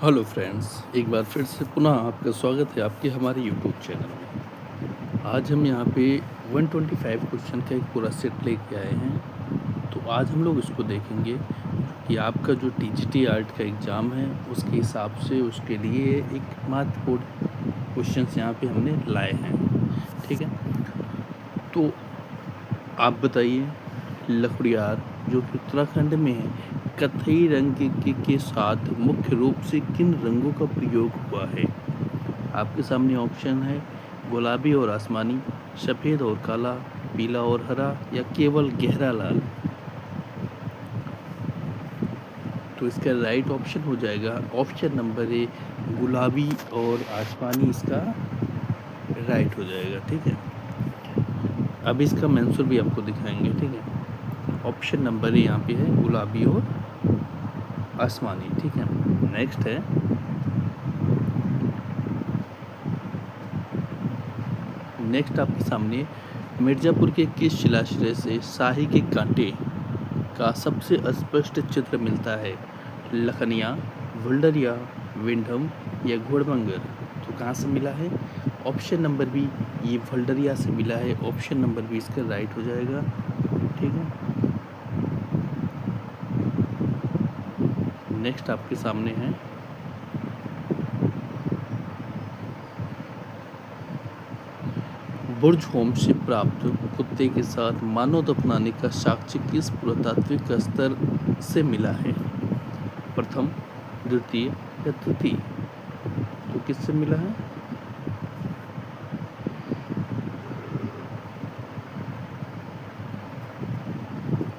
Hello friends, एक बार फिर से पुनः आपका स्वागत है आपके हमारे यूट्यूब चैनल में। आज हम यहाँ पे 125 क्वेश्चन का एक पूरा सेट लेके आए हैं। तो आज हम लोग इसको देखेंगे कि आपका जो टीजीटी आर्ट का एग्ज़ाम है उसके हिसाब से उसके लिए एक महत्वपूर्ण क्वेश्चंस यहाँ पे हमने लाए हैं। ठीक है, तो आप बताइए, लखड़ियार जो कि उत्तराखंड में है, कत्थई रंग के साथ मुख्य रूप से किन रंगों का प्रयोग हुआ है? आपके सामने ऑप्शन है गुलाबी और आसमानी, सफ़ेद और काला, पीला और हरा या केवल गहरा लाल। तो इसका राइट ऑप्शन हो जाएगा ऑप्शन नंबर ए, गुलाबी और आसमानी इसका राइट हो जाएगा। ठीक है, अब इसका आंसर भी आपको दिखाएंगे। ठीक है, ऑप्शन नंबर ए यहाँ पे है गुलाबी और आसमानी। ठीक है, नेक्स्ट है आपके सामने मिर्ज़ापुर के किस शिलाश्रय से शाही के कांटे का सबसे स्पष्ट चित्र मिलता है? लखनिया, वुल्डरिया, विंडम या घोड़बंगर। तो कहाँ से मिला है? ऑप्शन नंबर बी, ये वुल्डरिया से मिला है। ऑप्शन नंबर बी इसका राइट हो जाएगा। ठीक है, नेक्स्ट आपके सामने है बुर्ज होम से प्राप्त कुत्ते के साथ मानव दफनाने का साक्ष्य किस पुरातात्विक स्तर से मिला है? प्रथम, द्वितीय या तृतीय। तो किससे मिला है?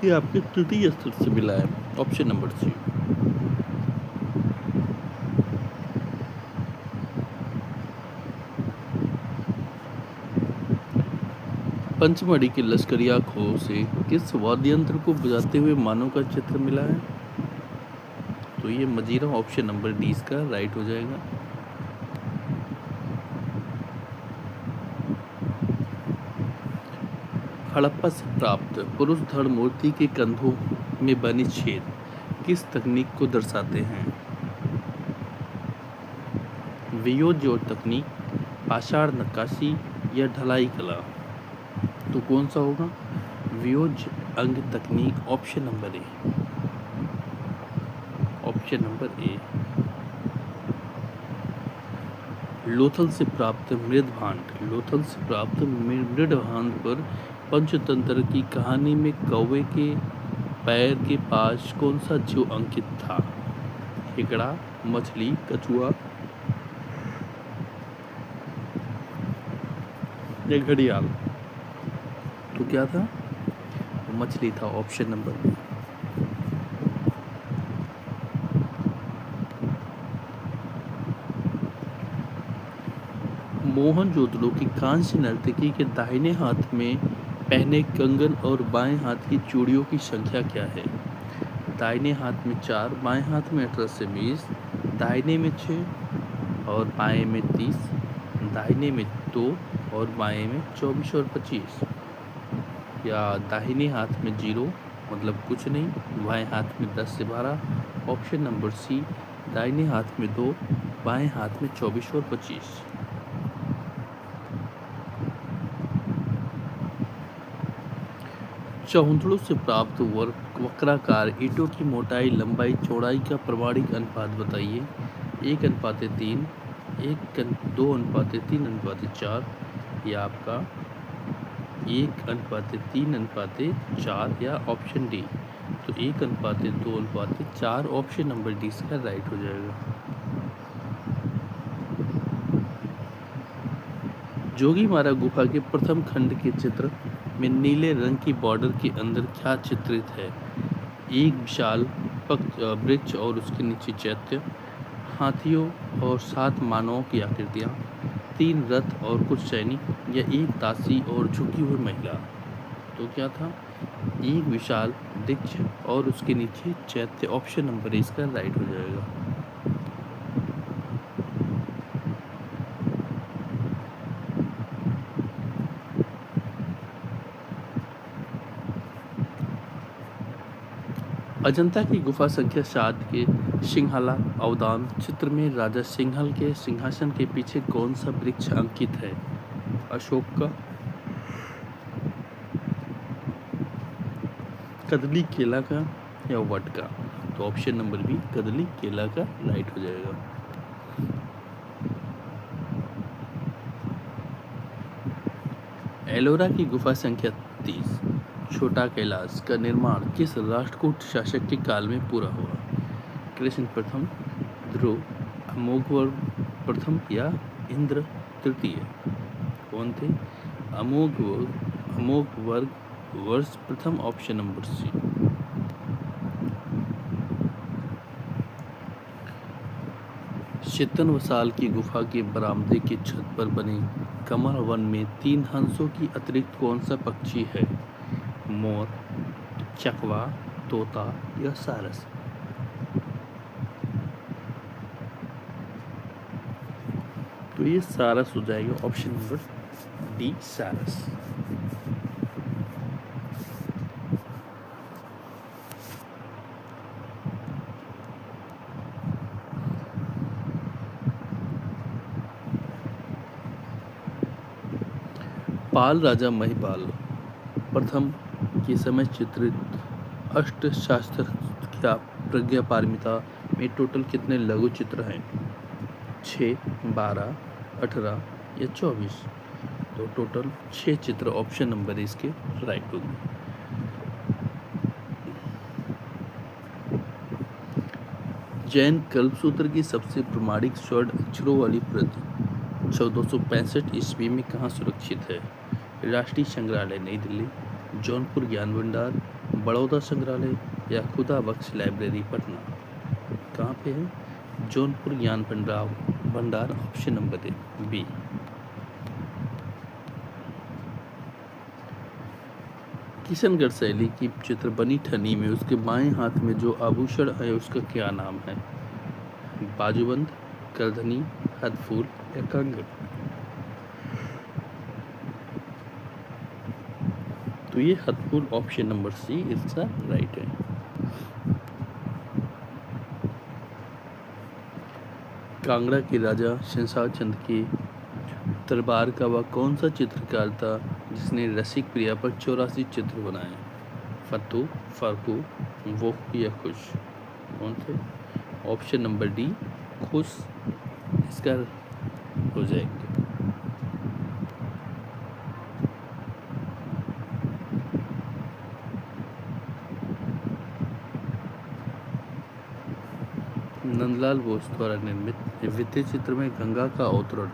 ये आपके तृतीय स्तर से मिला है। ऑप्शन नंबर सी। पंचमढ़ी के लश्करिया खो से किस वाद्य यंत्र को बजाते हुए मानव का चित्र मिला है? तो ये मजीरा। ऑप्शन नंबर डी इसका राइट हो जाएगा। हड़प्पा से प्राप्त पुरुष धड़ मूर्ति के कंधों में बने छेद किस तकनीक को दर्शाते हैं? वियोज्य तकनीक, पाषाण नक्काशी या ढलाई कला। तो कौन सा होगा? वियोज्य अंग तकनीक। ऑप्शन नंबर ए। ऑप्शन नंबर ए। लोथल से प्राप्त मृदभांड पर पंचतंत्र की कहानी में कौवे के पैर के पास कौन सा जीव अंकित था? खेकड़ा, मछली, कछुआ या घड़ियाल। तो क्या था? मछली था। Option number B. मोहनजोदड़ो की कांस्य नर्तकी के दाहिने हाथ में पहने कंगन और बाएं हाथ की चूड़ियों की संख्या क्या है? दाहिने हाथ में 4, बाएं हाथ में 18 से 20, दाहिने में 6 और बाएं में 30, दाहिने में 2 और बाएं में 24 और 25, या दाहिने हाथ में 0 मतलब कुछ नहीं, बाएं हाथ में 10 से 12। ऑप्शन नंबर सी, दाहिने हाथ में 2, बाएं हाथ में 24 और 25। चौंधड़ों से प्राप्त वक्राकार ईंटों की मोटाई, लंबाई, चौड़ाई का प्रमाणिक अनुपात बताइए। 1:3, 2:3:4, या आपका 1:3:4, या ऑप्शन डी। तो 1:2:4 ऑप्शन नंबर डी इसका राइट हो जाएगा। जोगीमारा गुफा के प्रथम खंड के चित्र में नीले रंग की बॉर्डर के अंदर क्या चित्रित है? एक विशाल वृक्ष और उसके नीचे चैत्य, हाथियों और 7 मानवों की आकृतियाँ, 3 रथ और कुछ सैनिक, या एक दासी और झुकी हुई महिला। तो क्या था? एक विशाल वृक्ष और उसके नीचे चैत्य। ऑप्शन नंबर इसका राइट हो जाएगा। अजंता की गुफा संख्या 7 के सिंहला अवदान चित्र में राजा सिंहल के सिंहासन के पीछे कौन सा वृक्ष अंकित है? अशोक का, कदली केला का या वट का? तो ऑप्शन नंबर बी कदली केला का राइट हो जाएगा। एलोरा की गुफा संख्या 30 छोटा कैलाश का निर्माण किस राष्ट्रकूट शासक के काल में पूरा हुआ? कृष्ण प्रथम, ध्रुव, अमोघवर्ष प्रथम या इंद्र तृतीय? कौन थे? अमोघवर्ष वर्ष प्रथम, ऑप्शन नंबर सी। शेतन वसाल की गुफा के बरामदे की छत पर बने कमल वन में 3 हंसों की अतिरिक्त कौन सा पक्षी है? मोर, चकवा, तोता या सारस? तो ये सारस हो जाएगा, ऑप्शन नंबर डी सारस। पाल राजा महिपाल प्रथम के समय चित्रित अष्टशास्त्र क्या प्रज्ञापारमिता में टोटल कितने लघु चित्र हैं? 6, 12, 18 या 24? तो टोटल 6 चित्र, ऑप्शन नंबर इसके राइट होंगे। जैन कल्पसूत्र की सबसे प्रमाणिक स्वर्ण अक्षरों वाली प्रति 1465 ईस्वी में कहाँ सुरक्षित है? राष्ट्रीय संग्रहालय नई दिल्ली, जौनपुर ज्ञान भंडार, बड़ौदा संग्रहालय या खुदा बख्श लाइब्रेरी पटना? कहाँ पे है? जौनपुर ज्ञान भंडार, ऑप्शन नंबर बी। किशनगढ़ शैली की चित्र बनी ठनी में उसके बाएं हाथ में जो आभूषण है उसका क्या नाम है? बाजूबंद, करधनी, हथफूल या कंगन? तो ये हथफूल, ऑप्शन नंबर सी इसका राइट है। कांगड़ा के राजा शंशाल चंद के दरबार का वह कौन सा चित्रकार था जिसने रसिक प्रिया पर 84 चित्र बनाए? फतू, फरकू, वो या खुश? कौन थे? ऑप्शन नंबर डी खुश इसका हो जाएंगे। नंदलाल बोस द्वारा निर्मित वित्तीय चित्र में गंगा का अवतरण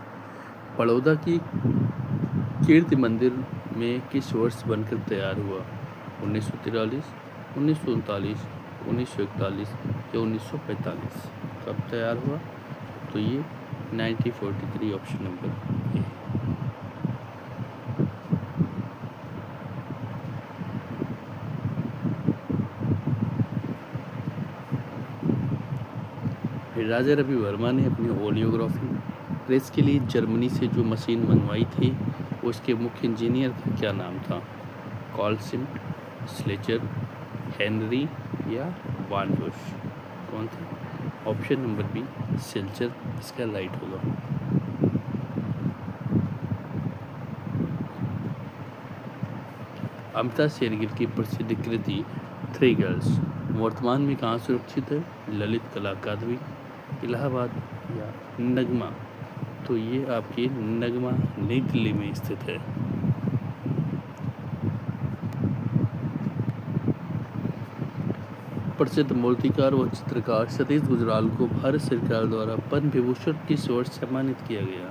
बड़ौदा की कीर्ति मंदिर में किस वर्ष बनकर तैयार हुआ? 1943, 1939, 1941 या 1945? कब तैयार हुआ? तो ये 1943, ऑप्शन नंबर ए। राजा रवि वर्मा ने अपनी ओलियोग्राफी प्रेस के लिए जर्मनी से जो मशीन मंगवाई थी उसके मुख्य इंजीनियर का क्या नाम था? कॉलसिम्ट, स्लेचर, हेनरी या वान बुश? कौन थे? ऑप्शन नंबर बी सिल्चर इसका राइट होगा। अमिता शेरगिल की प्रसिद्ध कृति थ्री गर्ल्स वर्तमान में कहाँ सुरक्षित है? ललित कला अकादमी, इलाहाबाद या नगमा? तो ये आपकी नगमा नई दिल्ली में स्थित है। प्रसिद्ध मूर्तिकार व चित्रकार सतीश गुजराल को भारत सरकार द्वारा पद्म विभूषण किस वर्ष सम्मानित किया गया?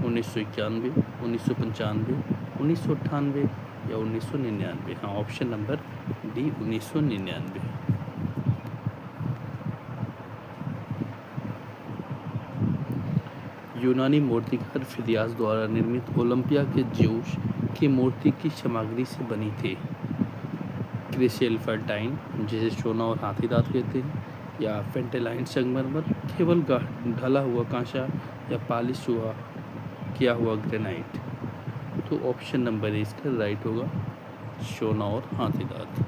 1991, 1995, 1998 या 1999? हाँ, ऑप्शन नंबर डी 1999। यूनानी मूर्तिकार फिदियास द्वारा निर्मित ओलंपिया के ज्यूस की मूर्ति की सामग्री से बनी थी? क्रिसेल्फर्टाइन जिसे सोना और हाथी दांत कहते हैं, या पेंटेलाइन संगमरमर, केवल ढला हुआ कांसा या पॉलिश हुआ किया हुआ ग्रेनाइट? तो ऑप्शन नंबर इसका राइट होगा, सोना और हाथी दांत।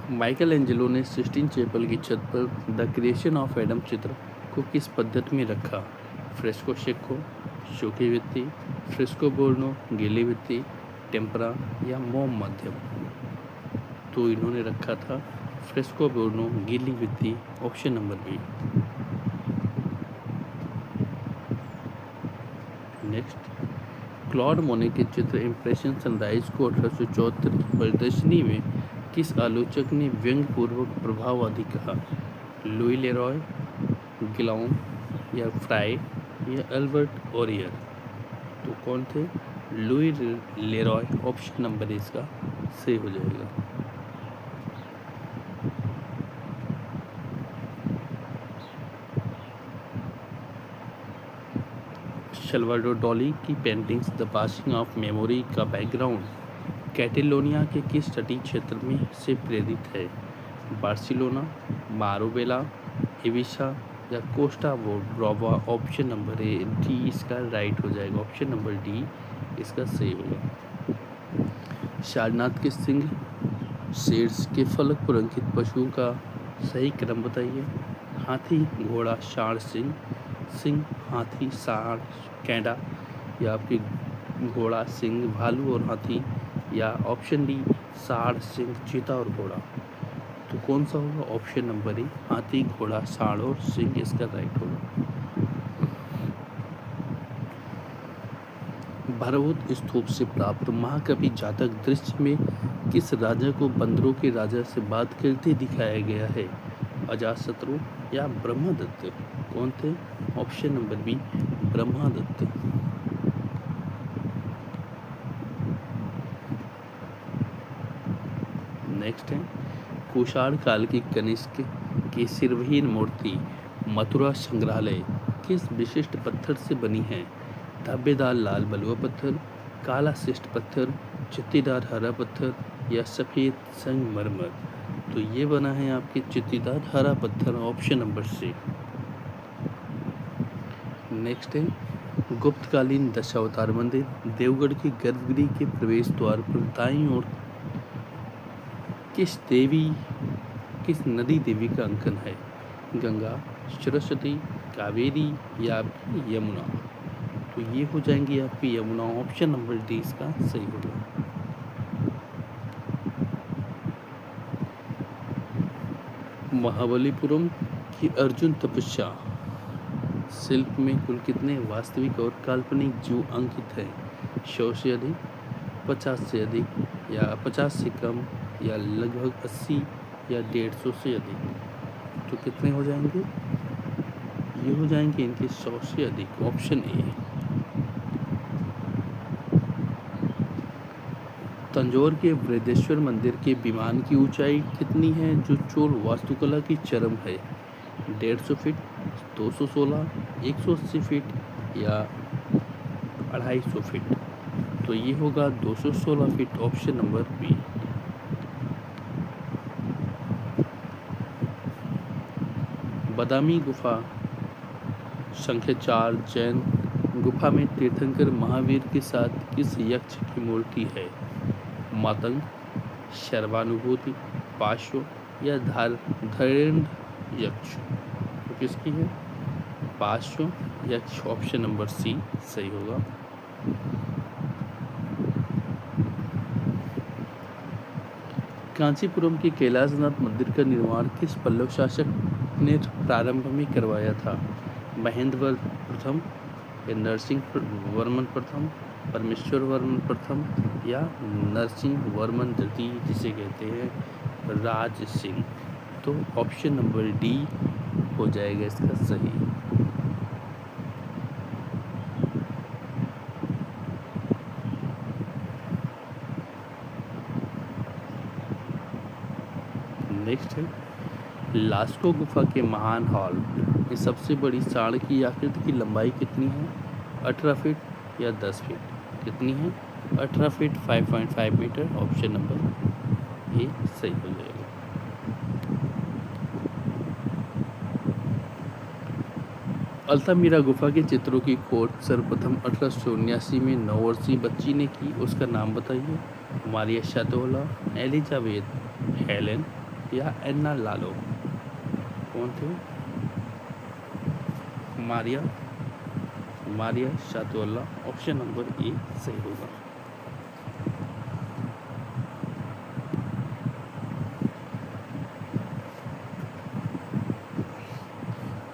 माइकल एंजेलो ने सिस्टीन चैपल की छत पर द क्रिएशन ऑफ एडम चित्र को किस पद्धति में रखा? फ्रेस्को शेको, सूखी भित्ति, फ्रेस्को बोर्नो, गीली भित्ति, टेम्परा या मोम माध्यम? तो इन्होंने रखा था फ्रेस्को बोर्नो, गीली भित्ति, option number B. Next, Claude Monet के चित्र इम्प्रेशन सनराइज को 1874 की प्रदर्शनी में किस आलोचक ने व्यंग्यपूर्वक प्रभाववादी कहा? लुई लेरॉय, गिलॉन या फ्राई या अल्बर्ट ओरियर? तो कौन थे? लुई लेरॉय, ऑप्शन नंबर इसका सही हो जाएगा। सल्वाडोर डॉली की paintings the passing of memory का बैकग्राउंड कैटेलोनिया के किस तटीय क्षेत्र में से प्रेरित है? बार्सिलोना, मारोबेला, इविसा या Costa Brava? Option number A D इसका राइट हो जाएगा। ऑप्शन नंबर डी इसका सही होगा। सारनाथ के सिंह शेर्स के फलक पर अंकित पशुओं का सही क्रम बताइए। हाथी, घोड़ा, षांड़, सिंह, सिंह, हाथी, षांड़, कैंडा या आपके घोड़ा, सिंह, भालू और हाथी या ऑप्शन डी षांड़, सिंह, चीता और घोड़ा? तो कौन सा होगा? ऑप्शन नंबर ए हाथी, घोड़ा, षांड़ और सिंह इसका राइट होगा। भरहुत स्तूप से प्राप्त महाकवि जातक दृश्य में किस राजा को बंदरों के राजा से बात करते दिखाया गया है? अजातशत्रु या ब्रह्मदत्त? कौन थे? Option number B Brahmadatta. Next है, कुषाण काल की कनिष्क की सिरवहीन मूर्ति मथुरा संग्रहालय किस विशिष्ट पत्थर से बनी है? धब्बेदार लाल बलुआ पत्थर, काला शिष्ट पत्थर, चित्तीदार हरा पत्थर या सफ़ेद संगमरमर? तो ये बना है आपके चित्तीदार हरा पत्थर, ऑप्शन नंबर सी। नेक्स्ट है, गुप्तकालीन दशावतार मंदिर देवगढ़ की गर्भगृह के प्रवेश द्वार पर दाईं ओर किस नदी देवी का अंकन है? गंगा, सरस्वती, कावेरी या आपकी यमुना? तो ये हो जाएंगी आपकी यमुना, ऑप्शन नंबर डी इसका सही होगा। महाबलीपुरम की अर्जुन तपस्या शिल्प में कुल कितने वास्तविक और काल्पनिक जीव अंकित हैं? 100 से अधिक, 50 से अधिक या 50 से कम या लगभग 80 या 150 से अधिक? तो कितने हो जाएंगे? ये हो जाएंगे इनके 100 से अधिक, ऑप्शन ए। तंजौर के बृहदेश्वर मंदिर के विमान की ऊंचाई कितनी है जो चोल वास्तुकला की चरम है? 150 फीट, 216, 180 फीट या 250 फीट? तो ये होगा 216 फीट, ऑप्शन नंबर बी। बदामी गुफा संख्या 4 जैन गुफा में तीर्थंकर महावीर के साथ किस यक्ष की मूर्ति है? मातंग, सर्वानुभूति, पार्श्व या धैर्य यक्ष? तो किसकी है? पार्श्व यक्ष, ऑप्शन नंबर सी सही होगा। कांचीपुरम के कैलाशनाथ मंदिर का निर्माण किस पल्लव शासक ने प्रारंभ में करवाया था? महेंद्र प्रथम या नरसिंह वर्मन प्रथम, परमेश्वर वर्मन प्रथम या नरसिंह वर्मन द्वितीय जिसे कहते हैं राज सिंह? तो ऑप्शन नंबर डी हो जाएगा इसका सही। नेक्स्ट है, लास्को गुफा के महान हॉल में सबसे बड़ी सांड की आकृति की लंबाई कितनी है? 18 फीट या 10 फीट? कितनी है? 18 फीट 5.5 मीटर, ऑप्शन नंबर ए सही हो जाएगा। अल्तामीरा गुफा के चित्रों की खोज सर्वप्रथम 1879 में 9 वर्षीय बच्ची ने की, उसका नाम बताइए। मारिया शातोला, एलिजाबेथ, हेलेन या एन्ना लालो? कौन थे? मारिया मारिया शातुल्ला। ऑप्शन नंबर ए सही होगा।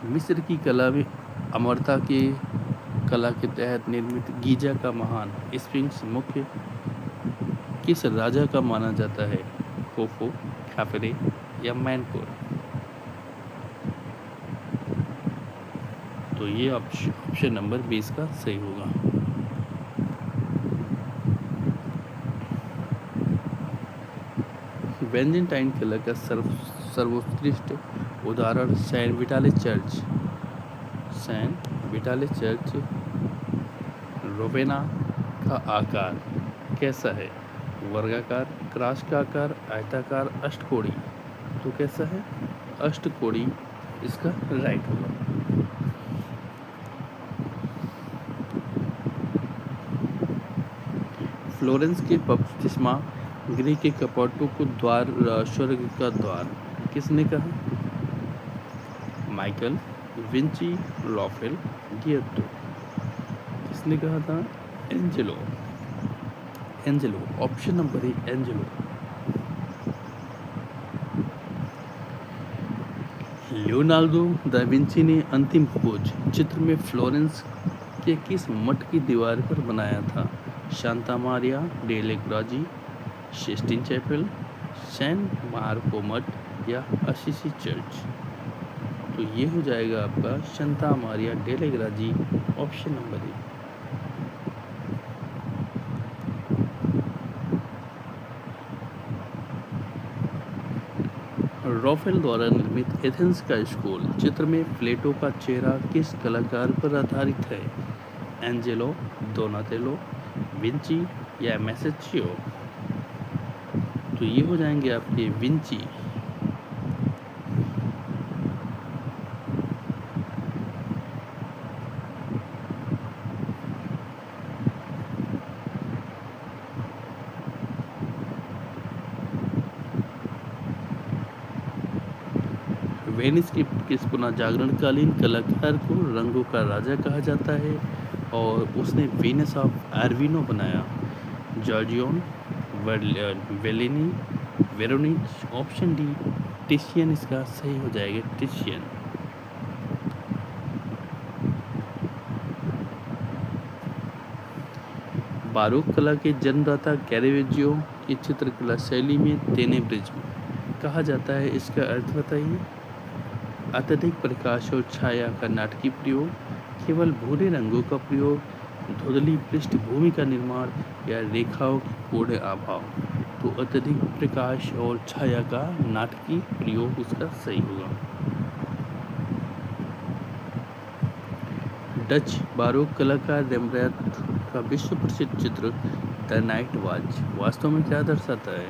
मिस्र की कला में अमरता के कला के तहत निर्मित गीजा का महान स्फिंक्स मुख्य किस राजा का माना जाता है? खोफो, खाफरे या मैनकोर? तो ये ऑप्शन नंबर 20 का सही होगा। बेंजेंटाइन कला का सर्वोत्कृष्ट उदाहरण सेंट विटाले चर्च रोवेना का आकार कैसा है? वर्गाकार, क्रॉस का आकार, आयताकार, अष्टकोणी? तो कैसा है? अष्टकोणी इसका राइट होगा। फ्लोरेंस के बपतिस्मा गृह के कपाटों को द्वार स्वर्ग का द्वार किसने कहा? माइकल, विंची, रॉफेल, गियर्टो? किसने कहा था? Angelo. Option number A Angelo. Leonardo da Vinci ने अंतिम खोज चित्र में फ्लोरेंस के किस मठ की दीवार पर बनाया था? Santa Maria delle Grazie, Sistine Chapel, San Marco मठ या असिसी चर्च? तो ये हो जाएगा आपका Santa Maria delle Grazie. Option number A. Raphael द्वारा निर्मित एथेंस का स्कूल चित्र में प्लेटो का चेहरा किस कलाकार पर आधारित है? एंजेलो, डोनाटेलो, विंची या मैसेचियो? तो ये हो जाएंगे आपके विंची। वेनिस की किस पुनः जागरणकालीन कलाकार को रंगों का राजा कहा जाता है और उसने वीनस ऑफ आर्विनो बनाया? जॉर्जियोन, वेलिनी, वेरोनिच? ऑप्शन डी टिशियन इसका सही हो जाएगा। टिशियन। बारोक कला के जन्मदाता कैरेवेजियो की चित्रकला शैली में तेनेब्रिज्म कहा जाता है, इसका अर्थ बताइए। अत्यधिक प्रकाश और छाया का नाटकीय प्रयोग, केवल भूरे रंगों का प्रयोग, धुंधली पृष्ठभूमि का निर्माण या रेखाओं की पूर्ण अभाव? तो अत्यधिक प्रकाश और छाया का नाटकीय प्रयोग उसका सही होगा। डच बारोक कलाकार रेम्ब्रांड का विश्व प्रसिद्ध चित्र द नाइट वॉच वास्तव में क्या दर्शाता है?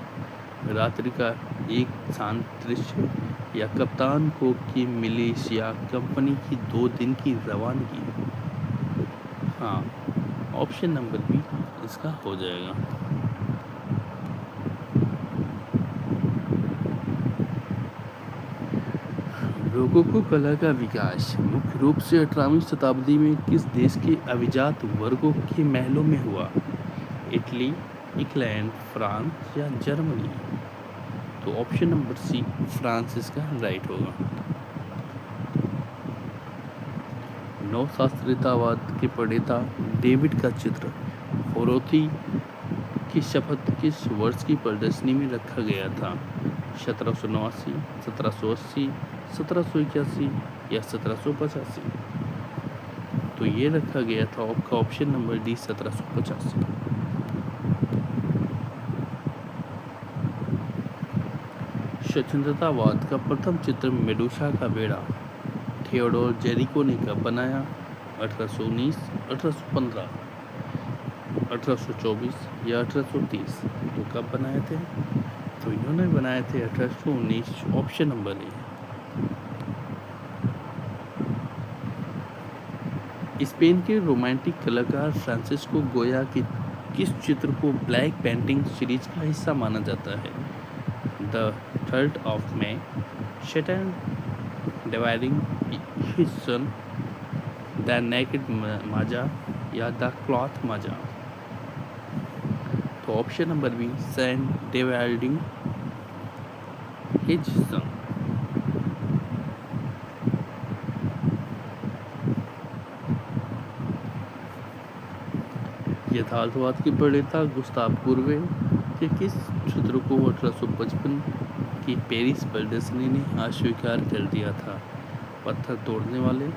रात्रि का एक शांत दृश्य या कप्तान को की मिलिशिया कंपनी की 2 दिन की रवानगी? हाँ, ऑप्शन नंबर बी इसका हो जाएगा। रोकोको कला का विकास मुख्य रूप से 18वीं शताब्दी में किस देश के अभिजात वर्गों के महलों में हुआ? इटली, इंग्लैंड, फ्रांस या जर्मनी? तो ऑप्शन नंबर सी फ्रांस इसका राइट होगा। नवशास्त्रीयतावाद के प्रणेता डेविड का चित्र होरोथी की शपथ किस वर्ष की प्रदर्शनी में रखा गया था? 1789, 1780, 1781 या 1785? तो ये रखा गया था आपका ऑप्शन नंबर डी 1785। स्वतंत्रतावाद का प्रथम चित्र मेडूसा का बेड़ा थियोडोर जेरिको ने कब बनाया? 1819, 1815, 1824 या 1830? तो कब बनाए थे? तो इन्होंने बनाए थे 1819। ऑप्शन नंबर ए। स्पेन के रोमांटिक कलाकार फ्रांसिस्को गोया के किस चित्र को ब्लैक पेंटिंग सीरीज का हिस्सा माना जाता है? 3rd of May, Satan dividing his son, the naked Maja या द क्लॉथ मजा। तो option number B, sun dividing his son. यथार्थवाद के प्रणेता गुस्ताव कुर्वे के किस सूत्र को 1855 की पेरिस प्रदर्शनी ने अस्वीकार कर दिया था? पत्थर तोड़ने वाले,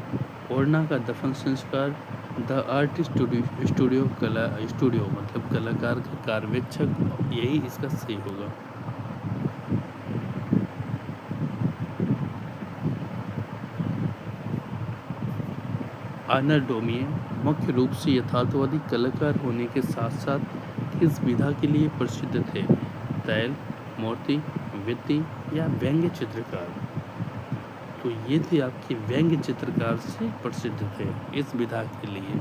ओरना का दफन संस्कार, द आर्ट स्टूडियो मतलब कलाकार का कार्यावेक्षक, यही इसका सही होगा। आर्नल्ड डोमिए मुख्य रूप से यथार्थवादी कलाकार होने के साथ साथ किस विधा के लिए प्रसिद्ध थे? तैल, मूर्ति, भित्ति या व्यंग्य चित्रकार? तो ये थे आपके व्यंग्य चित्रकार से प्रसिद्ध थे इस विधा के लिए।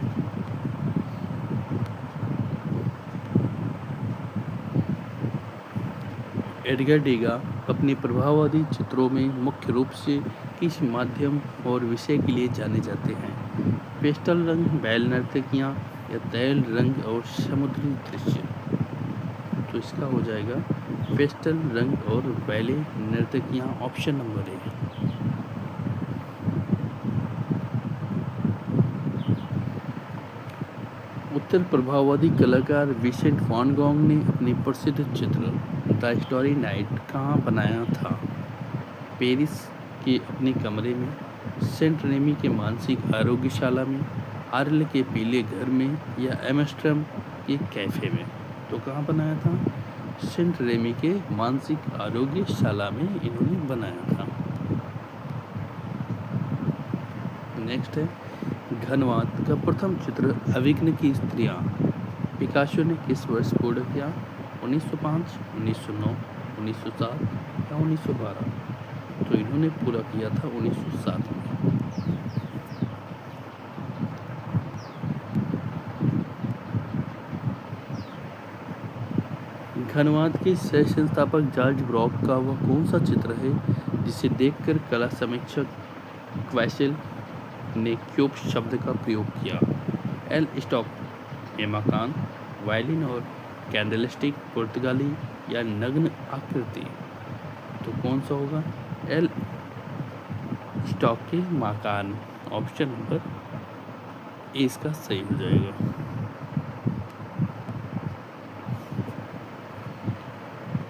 एडगर डेगा अपने प्रभाववादी चित्रों में मुख्य रूप से किस माध्यम और विषय के लिए जाने जाते हैं? पेस्टल रंग, बैल नर्तकियाँ या तैल रंग और समुद्री दृश्य? तो इसका हो जाएगा पेस्टल रंग और बैले नर्तकियाँ, ऑप्शन नंबर ए। उत्तर प्रभाववादी कलाकार विसेंट वैन गॉग ने अपनी प्रसिद्ध चित्र द स्टोरी नाइट कहाँ बनाया था? पेरिस के अपने कमरे में, सेंट रेमी के मानसिक आरोग्यशाला में, आर्ल के पीले घर में या एम्स्टर्डम के कैफे में? तो कहाँ बनाया था? सेंट रेमी के मानसिक आरोग्यशाला में इन्होंने बनाया था। नेक्स्ट है, घनवाद का प्रथम चित्र अविघ्न की स्त्रियाँ पिकासो ने किस वर्ष पूर्ण किया? 1905, 1909, 1907 या 1912? तो इन्होंने पूरा किया था 1907 में। घनवाद के सह संस्थापक जॉर्ज ब्रॉक का वह कौन सा चित्र है जिसे देखकर कला समीक्षक क्वैसेल ने क्यूब शब्द का प्रयोग किया? एल स्टॉक में मकान, वायलिन और कैंडलस्टिक, पुर्तगाली या नग्न आकृति? तो कौन सा होगा? एल स्टॉक के मकान, ऑप्शन नंबर ए इसका सही हो जाएगा।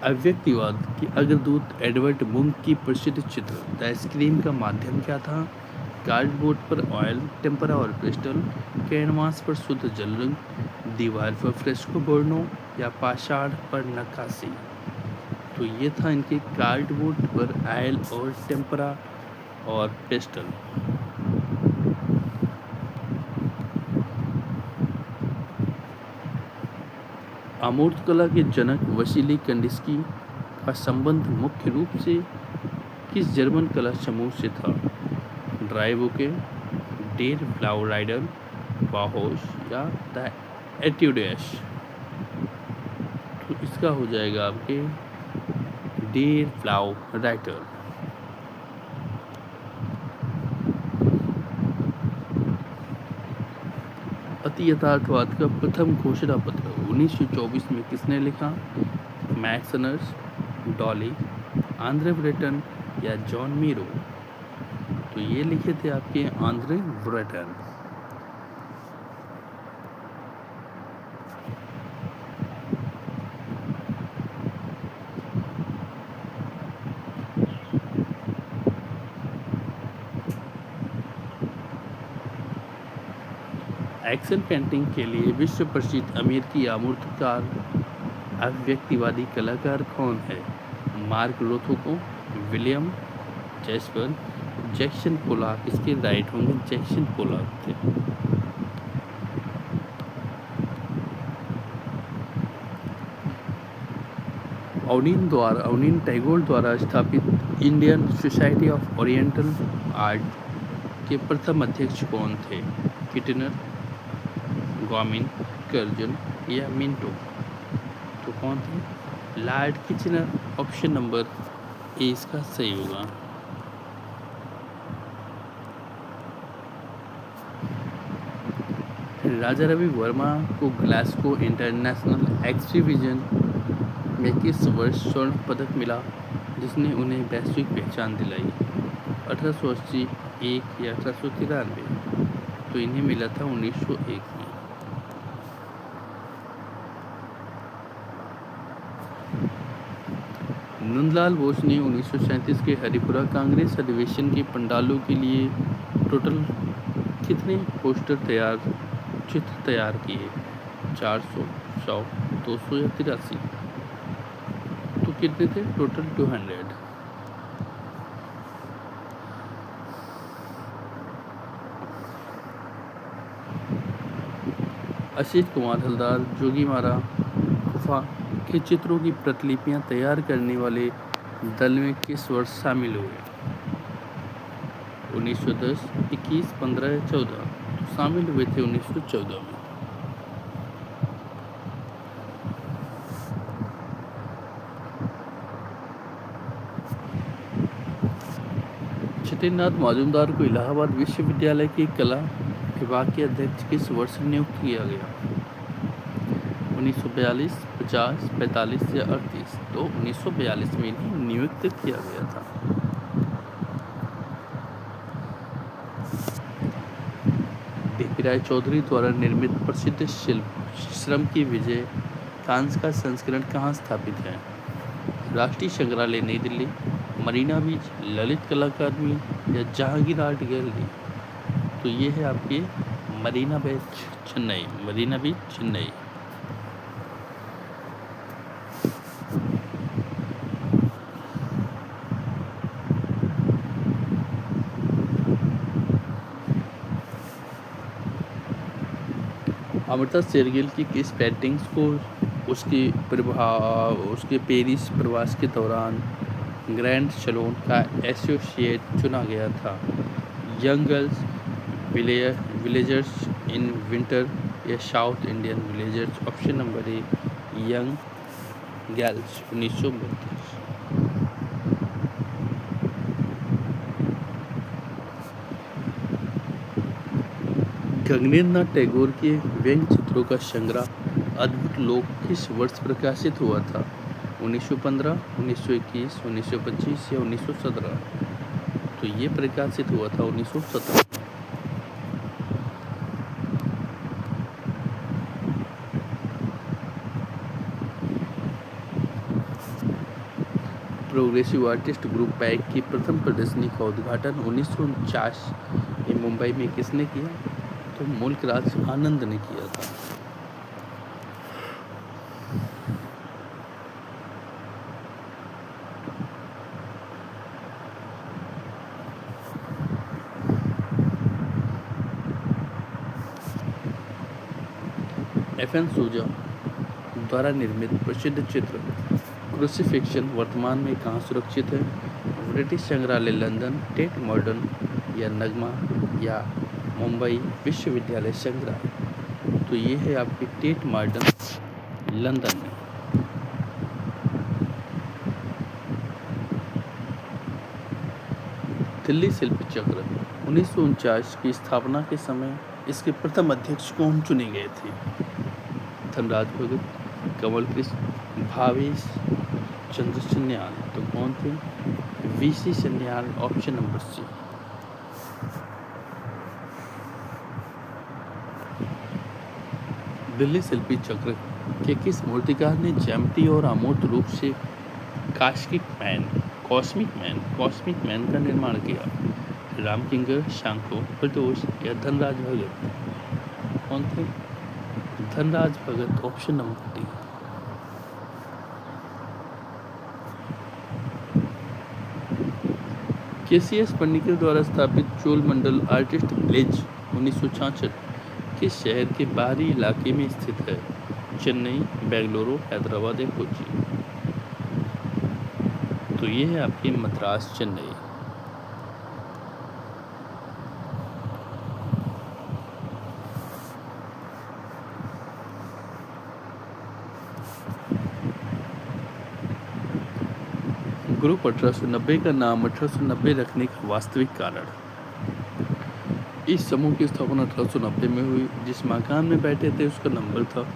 अव्यक्तिवाद के अग्रदूत एडवर्ड मुंक की प्रसिद्ध चित्र द स्क्रीम का माध्यम क्या था? कार्डबोर्ड पर ऑयल, टेम्परा और पेस्टल, कैनवास पर शुद्ध जल रंग, दीवार पर फ्रेस्को बोर्नो या पाषाण पर नक्काशी? तो ये था इनके कार्डबोर्ड पर ऑयल और टेम्परा और पेस्टल। अमूर्त कला के जनक वसीली कंडिस्की का संबंध मुख्य रूप से किस जर्मन कला समूह से था? ड्राइवोके, डेर ब्लाउराइडर, बाहोश या द एट्यूड्स? तो इसका हो जाएगा आपके डेर ब्लाउराइडर। अति यथार्थवाद का प्रथम घोषणा पत्र 1924 में किसने लिखा? मैक्स नर्स, डॉली, आंद्रे ब्रेटन या जॉन मीरो? तो ये लिखे थे आपके आंद्रे ब्रेटन। एक्सेल पेंटिंग के लिए विश्व प्रसिद्ध अमेरिकी आमूर्तकार अव्यक्तिवादी कलाकार कौन है? Mark Rothko, William Jasper, Jackson Pollock? इसके राइट होंगे जैक्सन पोलॉक थे। अवनीन टैगोर द्वारा स्थापित Indian society of oriental art के प्रथम अध्यक्ष कौन थे? किटनर, गॉमिन, कर्जन या मिंटो? तो कौन थे? Lord Kitchener, option number A इसका सही होगा। राजा रवि वर्मा को ग्लासगो इंटरनेशनल एग्जीबिशन में किस वर्ष स्वर्ण पदक मिला जिसने उन्हें वैश्विक पहचान दिलाई? 1880, एक या 1893? तो इन्हें मिला था 1901 में। नंदलाल बोस ने 1937 के हरिपुरा कांग्रेस अधिवेशन के पंडालों के लिए टोटल कितने चित्र तैयार किए? 400, 100, 200 या 83? तो कितने थे टोटल? 200। असित कुमार हलदार जोगीमारा गुफा के चित्रों की प्रतिलिपियां तैयार करने वाले दल में किस वर्ष शामिल हुए? 1910, 21, 15 या 14? तो शामिल हुए थे 1914 में। सत्येंद्रनाथ मजूमदार को इलाहाबाद विश्वविद्यालय के कला विभाग के अध्यक्ष किस वर्ष नियुक्त किया गया? 1942, 50, 45 या 38? तो 1942 में इन्हें नियुक्त किया गया था। देवीराय चौधरी द्वारा निर्मित प्रसिद्ध शिल्प श्रम की विजय कांस का संस्करण कहाँ स्थापित है? राष्ट्रीय संग्रहालय नई दिल्ली, मरीना बीच, ललित कला अकादमी या जहांगीर आर्ट गैलरी? तो ये है आपके मरीना बीच चेन्नई। अमृता शेरगिल की किस पेंटिंग्स को उसके पेरिस प्रवास के दौरान ग्रैंड सैलोन का एसोसिएट चुना गया था? Young girls, villagers in winter या south Indian villagers? Option number A young girls, 1932। Gaganendranath Tagore के व्यंग्य चित्रों का संग्रह अद्भुत लोक किस वर्ष प्रकाशित हुआ था? 1915, 1921, 1925 या 1917? तो ये प्रकाशित हुआ था 1917। प्रोग्रेसिव आर्टिस्ट ग्रुप पैक की प्रथम प्रदर्शनी का उद्घाटन 1949 में मुंबई में किसने किया? तो मुल्कराज आनंद ने किया था। एफएन सूजा द्वारा निर्मित प्रसिद्ध चित्र क्रूसिफिक्शन वर्तमान में कहाँ सुरक्षित है? ब्रिटिश संग्रहालय लंदन, टेट मॉडर्न या नगमा या मुंबई विश्वविद्यालय संग्रहालय? तो ये है आपकी टेट मॉडर्न, लंदन में। दिल्ली शिल्प चक्र 1949 की स्थापना के समय इसके प्रथम अध्यक्ष कौन चुने गए थे? धनराज भगत, कमल कृष्ण, भावेश चंद्र सन्याल? तो कौन थे? VC Sanyal, option number C. Delhi Shilpi Chakra के किस मूर्तिकार ने ज्यामिति और अमूर्त रूप से कॉस्मिक मैन का निर्माण किया? रामकिंकर, शांको, प्रदोष या धनराज भगत? कौन थे? Dhanraj Bhagat, option number D. KCS Panikkar द्वारा स्थापित चोलमंडल आर्टिस्ट विलेज 1966 किस शहर के बाहरी इलाके में स्थित है? चेन्नई, बेंगलुरु, हैदराबाद या कोच्चि? तो ये है आपकी मद्रास, चेन्नई। ग्रुप 1890 का नाम 1890 रखने का वास्तविक कारण। इस समूह की स्थापना 1890 में हुई। जिस मकान में बैठे थे उसका नंबर था।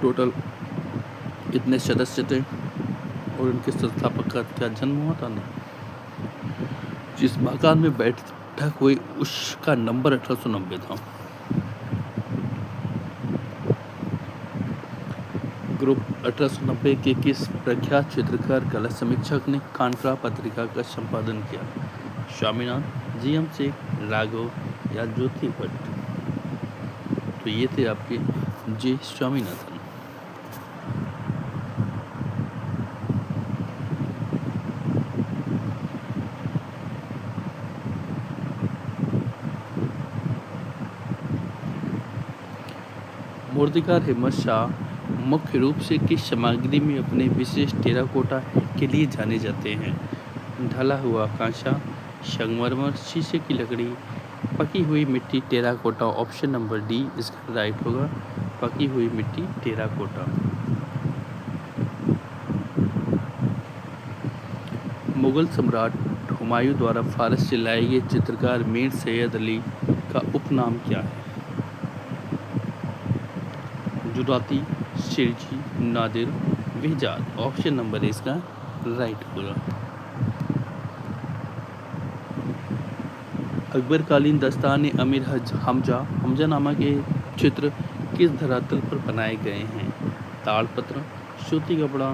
टोटल इतने सदस्य थे और उनके संस्थापक का क्या जन्म हुआ था ना। जिस मकान में बैठक हुई उसका नंबर 1890 था। ग्रुप 1890 के किस प्रख्यात चित्रकार कला समीक्षक ने कांकरा पत्रिका का संपादन किया? स्वामीनाथ, जी.एम. शेख, राघव या ज्योति भट्ट? तो ये थे आपके जे स्वामीनाथन। मूर्तिकार हिम्मत शाह मुख्य रूप से किस सामग्री में अपने विशेष टेराकोटा के लिए जाने जाते हैं? ढला हुआ कांसा, संगमरमर, शीशे की लकड़ी, पकी हुई मिट्टी, टेराकोटा। ऑप्शन नंबर डी इसका राइट होगा, पकी हुई मिट्टी, टेराकोटा। मुगल सम्राट हुमायूं द्वारा फारस से लाए गए चित्रकार मीर सैयद अली का उपनाम क्या है? जुराती, शिरजी, नादिर, विजात। ऑप्शन नंबर इसका राइट होगा। अकबरकालीन दस्तान अमीर हमजा नामा के चित्र किस धरातल पर बनाए गए हैं? ताड़पत्र, सूती कपड़ा,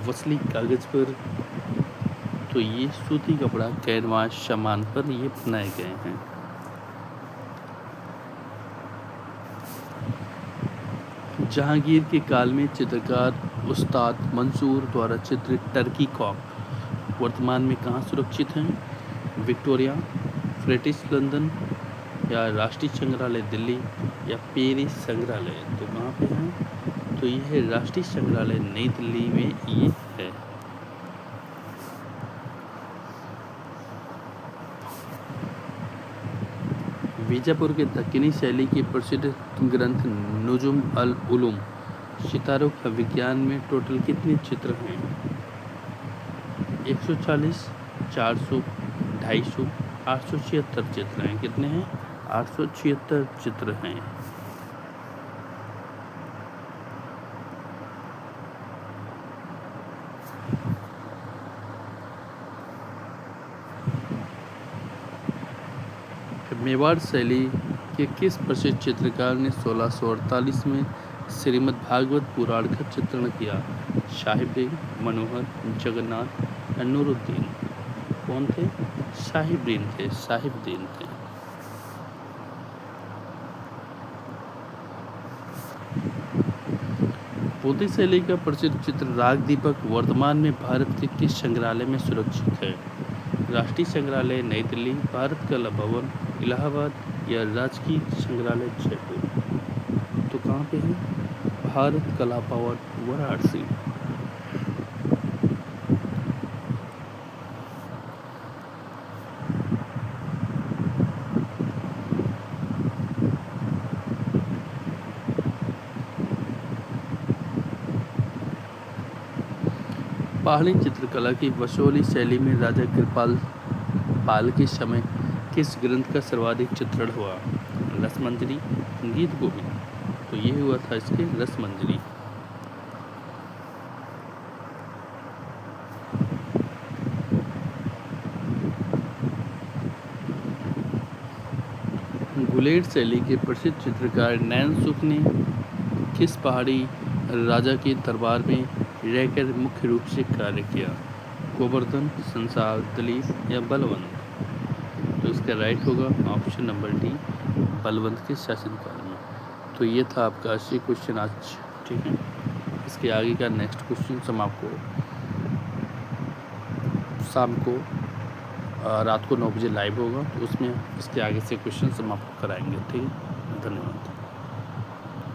वसली कागज पर। तो ये सूती कपड़ा कैनवास सामान पर ये बनाए गए हैं। जहांगीर के काल में चित्रकार उस्ताद मंसूर द्वारा चित्रित टर्की कॉक वर्तमान में कहाँ सुरक्षित हैं? विक्टोरिया, ब्रिटिश लंदन या राष्ट्रीय संग्रहालय दिल्ली या पेरिस संग्रहालय? तो कहाँ पे हैं? तो ये है राष्ट्रीय संग्रहालय नई दिल्ली में ये है। बीजापुर के दक्कनी शैली के प्रसिद्ध ग्रंथ नुजुम अल उलूम सितारों का विज्ञान में टोटल कितने चित्र हैं? 140, 400, 250, 876 चित्र हैं। कितने हैं? 876 चित्र हैं। मेवाड़ शैली के किस प्रसिद्ध चित्रकार ने 1648 में श्रीमद्भागवत पुराण का चित्रण किया? साहिबदीन, मनोहर, जगन्नाथ, नूरुद्दीन? कौन थे? साहिबदीन थे। साहिबदीन थे। पोती शैली का प्रसिद्ध चित्र राग दीपक वर्तमान में भारत के किस संग्रहालय में सुरक्षित है? राष्ट्रीय संग्रहालय नई दिल्ली, भारत कला भवन इलाहाबाद या राजकीय संग्रहालय जयपुर? तो कहाँ पे है? भारत कला भवन वाराणसी। पहाड़ी चित्रकला की वसोली शैली में राजा कृपाल पाल के समय किस ग्रंथ का सर्वाधिक चित्रण हुआ? रसमंजरी, गीत गोविंद? तो ये हुआ था इसके रसमंजरी। गुलेर शैली के प्रसिद्ध चित्रकार नैन सुख ने किस पहाड़ी राजा के दरबार में रहकर मुख्य रूप से कार्य किया? गोवर्धन, संसार, दलीप या बलवंत? तो इसका राइट होगा ऑप्शन नंबर डी, बलवंत के शासनकाल में। तो ये था आपका 80 क्वेश्चन आज। ठीक है, इसके आगे का नेक्स्ट क्वेश्चन हम आपको शाम को रात को 9 बजे लाइव होगा, तो उसमें इसके आगे से क्वेश्चन हम आपको कराएंगे। ठीक है, धन्यवाद।